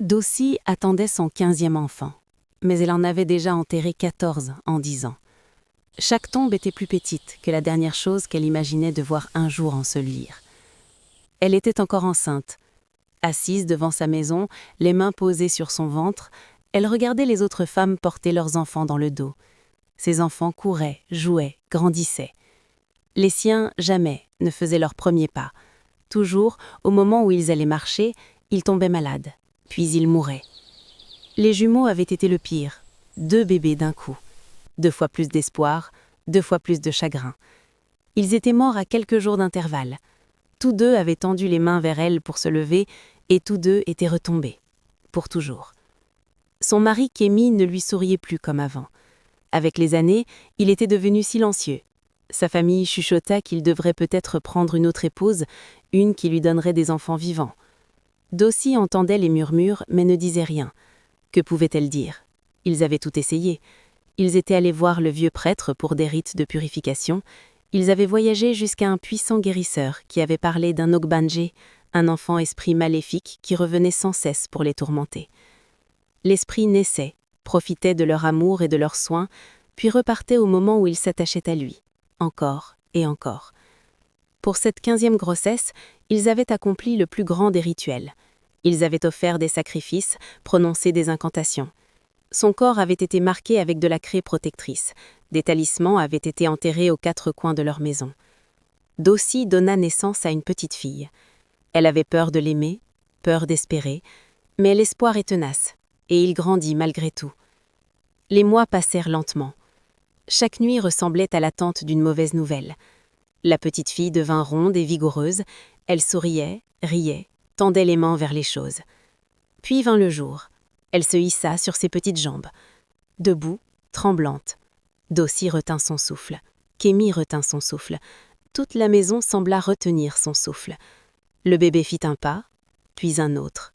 Dossie attendait son 15e enfant, mais elle en avait déjà enterré 14 en 10 ans. Chaque tombe était plus petite que la dernière chose qu'elle imaginait devoir un jour ensevelir. Elle était encore enceinte. Assise devant sa maison, les mains posées sur son ventre, elle regardait les autres femmes porter leurs enfants dans le dos. Ces enfants couraient, jouaient, grandissaient. Les siens, jamais, ne faisaient leur premier pas. Toujours, au moment où ils allaient marcher, ils tombaient malades, puis ils mouraient. Les jumeaux avaient été le pire, 2 bébés d'un coup. 2 fois plus d'espoir, 2 fois plus de chagrin. Ils étaient morts à quelques jours d'intervalle. Tous 2 avaient tendu les mains vers elle pour se lever, et tous 2 étaient retombés, pour toujours. Son mari Kémy ne lui souriait plus comme avant. Avec les années, il était devenu silencieux. Sa famille chuchota qu'il devrait peut-être prendre une autre épouse, une qui lui donnerait des enfants vivants. Dossie entendait les murmures, mais ne disait rien. Que pouvait-elle dire? Ils avaient tout essayé. Ils étaient allés voir le vieux prêtre pour des rites de purification. Ils avaient voyagé jusqu'à un puissant guérisseur qui avait parlé d'un Ogbanje, un enfant esprit maléfique qui revenait sans cesse pour les tourmenter. L'esprit naissait, profitait de leur amour et de leurs soins, puis repartait au moment où il s'attachait à lui, encore et encore. Pour cette 15e grossesse, ils avaient accompli le plus grand des rituels. Ils avaient offert des sacrifices, prononcé des incantations. Son corps avait été marqué avec de la craie protectrice. Des talismans avaient été enterrés aux 4 coins de leur maison. Dossie donna naissance à une petite fille. Elle avait peur de l'aimer, peur d'espérer, mais l'espoir est tenace, et il grandit malgré tout. Les mois passèrent lentement. Chaque nuit ressemblait à l'attente d'une mauvaise nouvelle. La petite fille devint ronde et vigoureuse, elle souriait, riait, tendait les mains vers les choses. Puis vint le jour. Elle se hissa sur ses petites jambes. Debout, tremblante. Dossie retint son souffle. Kémy retint son souffle. Toute la maison sembla retenir son souffle. Le bébé fit un pas, puis un autre.